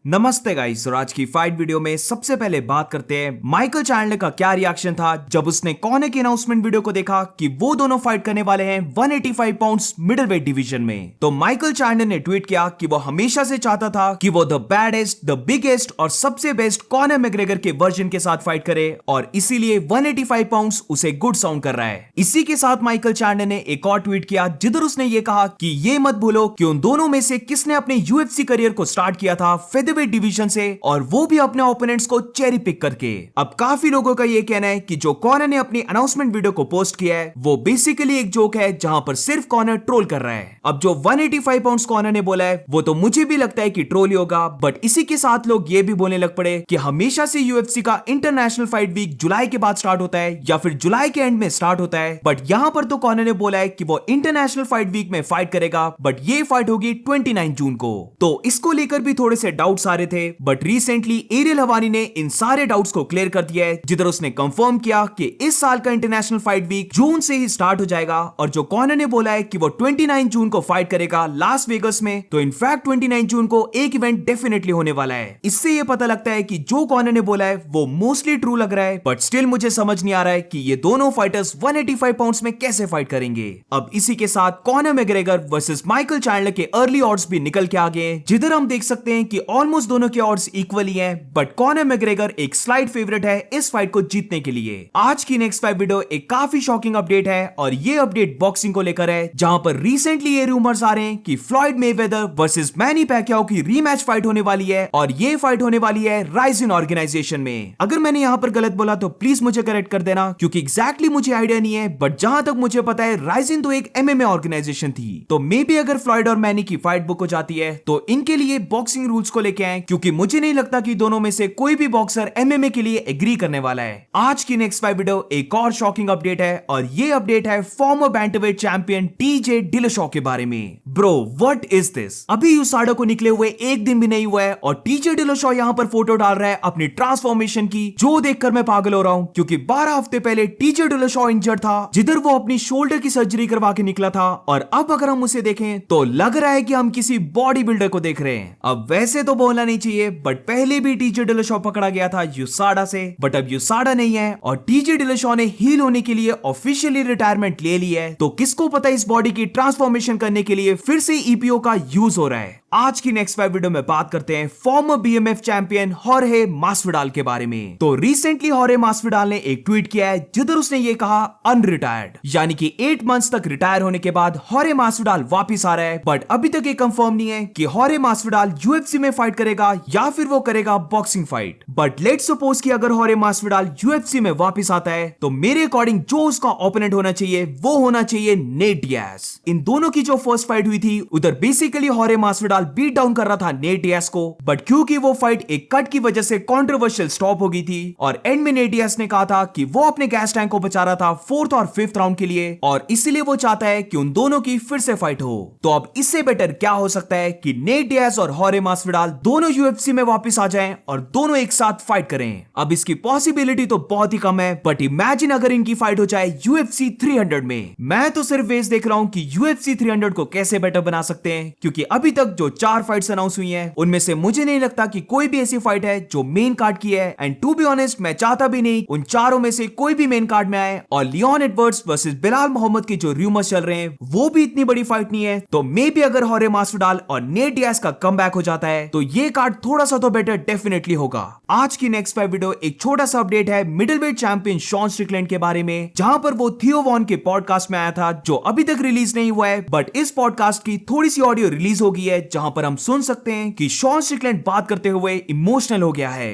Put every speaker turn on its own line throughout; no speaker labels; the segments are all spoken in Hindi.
नमस्ते गाइस। और आज की फाइट वीडियो में सबसे पहले बात करते हैं माइकल चैंडलर का क्या रिएक्शन था जब उसने कॉनर की अनाउंसमेंट वीडियो को देखा कि वो दोनों फाइट करने वाले हैं 185 पाउंड्स मिडलवेट डिवीजन में। तो माइकल चैंडलर ने ट्वीट किया कि वो हमेशा से चाहता था कि वो द बैडेस्ट, द बिगेस्ट और सबसे बेस्ट कॉनर मैग्रेगर के वर्जन के साथ फाइट करे और इसीलिए 185 पाउंड्स उसे गुड साउंड कर रहा है। इसी के साथ माइकल चैंडलर ने एक और ट्वीट किया जिधर उसने ये कहा कि ये मत भूलो कि उन दोनों में से किसने अपने यूएफसी करियर को स्टार्ट किया था फेदरवेट डिवीजन से, और वो भी अपने ओपोनेंट्स को चेरी पिक करके। अब काफी लोगों का ये कहना है कि जो कॉनर ने अपनी अनाउंसमेंट वीडियो को पोस्ट किया है वो बेसिकली एक जोक है जहां पर सिर्फ कॉनर ट्रोल कर रहा है। अब जो 185 पाउंड्स कॉनर ने बोला है वो तो मुझे भी लगता है कि ट्रोल ही होगा, बट इसी के साथ लोग ये भी बोलने लग पड़े कि हमेशा से यूएफसी का इंटरनेशनल फाइट वीक जुलाई के बाद स्टार्ट होता है या फिर जुलाई के एंड में स्टार्ट होता है, बट यहां पर तो कॉनर ने बोला है कि वो इंटरनेशनल फाइट वीक में फाइट करेगा, बट ये फाइट होगी 29 जून को। तो इसको लेकर भी थोड़े से डाउट्स आ रहे थे, बट रिसेंटली एरियल हवानी ने इन सारे डाउट्स को क्लियर कर दिया है जिधर उसने कंफर्म किया कि इस साल का इंटरनेशनल फाइट वीक जून से ही स्टार्ट हो जाएगा। और जो कॉनर ने बोला है कि वो 29 जून को फाइट करेगा लास वेगस में, तो इनफैक्ट 29 जून को एक इवेंट डेफिनेटली होने वाला है। इससे ये पता लगता है कि जो कॉनर ने बोला है वो मोस्टली ट्रू लग रहा है, बट स्टिल मुझे समझ नहीं आ रहा है कि ये दोनों फाइटर्स 185 पाउंड्स में कैसे फाइट करेंगे। अब इसी के साथ Conor McGregor versus Michael Chandler के अर्ली ऑड्स भी निकल के आ गए हैं जिधर हम देख सकते हैं कि ऑलमोस्ट दोनों के ऑड्स इक्वली हैं, बट कॉनर मैग्रेगर एक स्लाइड फेवरेट है इस फाइट को जीतने के लिए। आज की नेक्स्ट फाइट वीडियो एक काफी शॉकिंग अपडेट है और ये अपडेट बॉक्सिंग को लेकर है जहां पर रिसेंटली ये रूमर्स आ रहे हैं कि फ्लॉयड मेवेदर वर्सेस मैनी पैक्याओ की रीमैच फाइट होने वाली है और ये फाइट होने वाली है राइजिन ऑर्गेनाइजेशन में। अगर मैंने यहां पर गलत बोला तो प्लीज मुझे करेक्ट कर देना क्योंकि एग्जैक्टली मुझे आइडिया नहीं है, बट जहां तक मुझे पता है राइजिन तो एक एमएमए ऑर्गेनाइजेशन थी। तो मे बी अगर फ्लॉयड और मैनी की फाइट बुक हो जाती है तो इनके लिए बॉक्सिंग रूल्स को लेके आए, क्योंकि मुझे नहीं लगता कि दोनों में से कोई भी बॉक्सर एमएमए के लिए एग्री करने वाला है। आज की नेक्स्ट फाइट वीडियो एक और शॉकिंग अपडेट है और ये अपडेट है फॉर्मर बैंटरवेट चैंपियन टीजे डिलशॉ के बारे में। Bro what is this? अभी यूसाडा को निकले हुए एक दिन भी नहीं हुआ है और टीजे डिलशॉ यहां पर फोटो डाल रहा है अपनी ट्रांसफॉर्मेशन की, जो देखकर मैं पागल हो रहा हूं क्योंकि 12 हफ्ते पहले टीजे डिलशॉ इंजर्ड था जिधर वो अपनी शोल्डर की सर्जरी करवा के निकला था, और अब अगर हम उसे देखें तो लग रहा है कि हम किसी बॉडी बिल्डर को देख रहे हैं। अब वैसे तो बोलना नहीं चाहिए, बट पहले भी टीजे डिलशॉ पकड़ा गया था यूसाडा से, बट अब यूसाडा नहीं है और टीजे डिलशॉ ने हील होने के लिए ऑफिशियली रिटायरमेंट ले ली है। तो किसको पता इस बॉडी की ट्रांसफॉर्मेशन करने के लिए फिर से ईपीओ का यूज हो रहा है। आज की नेक्स्ट फाइव वीडियो में बात करते हैं फॉर्मर बीएमएफ चैंपियन होर्हे मास्विडाल के बारे में। तो रिसेंटली होर्हे मास्विडाल ने एक ट्वीट किया है जिधर उसने ये कहा अनरिटायर्ड, यानी कि 8 मंथ्स तक रिटायर होने के बाद होर्हे मास्विडाल वापस आ रहा है, बट अभी तक ये कंफर्म नहीं है कि होर्हे मास्विडाल यूएफसी में फाइट करेगा या फिर वो करेगा boxing fight. But let's suppose कि अगर होर्हे मास्विडाल यूएफसी में वापस आता है तो मेरे अकॉर्डिंग जो उसका ओपोनेंट होना चाहिए वो होना चाहिए नेट डियाज। इन दोनों की जो फर्स्ट फाइट हुई थी उधर बेसिकली होर्हे मास्विडाल बीट डाउन कर रहा था नेट डियाज को, बट क्योंकि वो फाइट एक कट की वजह से कंट्रोवर्शियल स्टॉप हो गई थी और एंड में नेट डियाज ने कहा था कि वो अपने गैस टैंक को बचा रहा था 4th और 5th राउंड के लिए और इसीलिए वो चाहता है कि उन दोनों की फिर से फाइट हो। तो अब इससे बेटर क्या हो सकता है कि नेट डियाज और होर्हे मास्विडाल दोनों यूएफसी में वापस आ जाएं और दोनों एक साथ फाइट करें। अब इसकी पॉसिबिलिटी तो बहुत ही कम है, बट इमेजिन अगर इनकी फाइट हो जाए यूएफसी 300 में। मैं तो सिर्फ वेज देख रहा हूं कि यूएफसी 300 को कैसे बेटर बना सकते हैं, क्योंकि अभी तक जो 4 फाइट्स अनाउंस हुई हैं उनमें से मुझे नहीं लगता कि कोई भी ऐसी फाइट है जो मेन कार्ड की है, एंड टू बी ऑनेस्ट मैं चाहता भी नहीं उन चारों में से कोई भी मेन कार्ड में आए। और Leon Edwards versus Belal Muhammad के जो रूमर्स चल रहे हैं वो भी इतनी बड़ी फाइट नहीं है, तो मे बी अगर होर्हे मास्विडाल और नेट डियाज का कमबैक हो जाता है तो ये कार्ड थोड़ा सा तो बेटर डेफिनेटली होगा। आज की नेक्स्ट फाइट वीडियो एक छोटा सा अपडेट है मिडलवेट चैंपियन शॉन स्ट्रिकलैंड के बारे में, जहां पर वो थियो वॉन के पॉडकास्ट में आया था जो अभी तक रिलीज नहीं हुआ है, बट इस पॉडकास्ट की थोड़ी सी ऑडियो रिलीज हो गई है जहां पर हम सुन सकते हैं कि शॉन स्ट्रिकलैंड बात करते हुए इमोशनल हो गया है।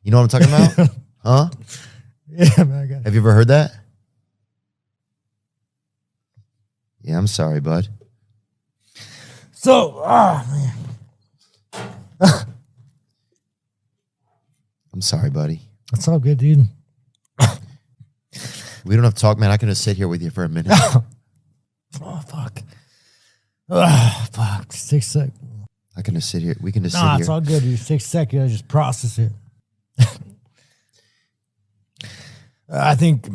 You know what I'm talking about? Huh?
Yeah, man.
Have you ever heard that? Yeah, I'm sorry, bud.
So, man.
I'm sorry, buddy.
That's all good, dude.
We don't have to talk, man. I can just sit here with you for a minute.
Oh, fuck. Fuck. 6 seconds.
I can just sit here. We can just
Nah,
sit
it's
here.
all good, dude. 6 seconds. I just process it. I think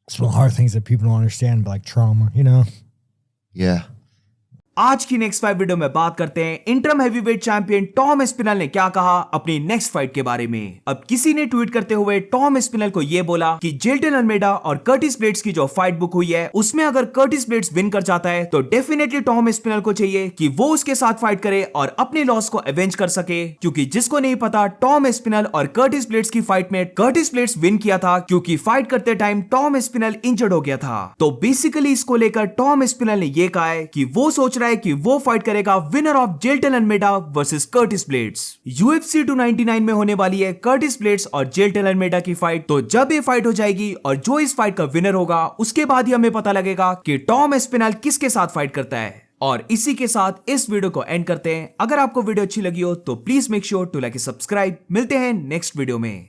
it's one of the hard things that people don't understand, like trauma, you know?
Yeah.
आज की नेक्स्ट फाइट वीडियो में बात करते हैं interim heavyweight champion Tom Aspinall ने क्या कहा अपनी नेक्स्ट फाइट के बारे में। अब किसी ने ट्वीट करते हुए टॉम एस्पिनल को यह बोला कि जेल्टन अल्मेडा और कर्टिस ब्लेड्स की जो फाइट बुक हुई है उसमें अगर कर्टिस ब्लेड्स विन कर जाता है तो डेफिनेटली टॉम एस्पिनल को चाहिए कि वो उसके साथ फाइट करे और अपने लॉस को एवेंज कर सके, क्योंकि जिसको नहीं पता टॉम एस्पिनल और कर्टिस ब्लेड्स की फाइट में कर्टिस ब्लेड्स विन किया था क्योंकि फाइट करते टाइम टॉम एस्पिनल इंजर्ड हो गया था। तो बेसिकली इसको लेकर टॉम एस्पिनल ने यह कहा है कि वो सोच रहा है कि वो फाइट करेगा winner of Jailton Almeida versus Curtis Blaydes. UFC 299 में होने वाली है कर्टिस ब्लेड्स और जेल्टन अल्मेडा की फाइट। तो जब ये फाइट हो जाएगी और जो इस फाइट का विनर होगा उसके बाद ही हमें पता लगेगा कि टॉम एस्पिनल किसके साथ फाइट करता है। और इसी के साथ इस वीडियो को एंड करते हैं। अगर आपको वीडियो अच्छी लगी हो तो please make sure to like subscribe. मिलते हैं नेक्स्ट वीडियो में।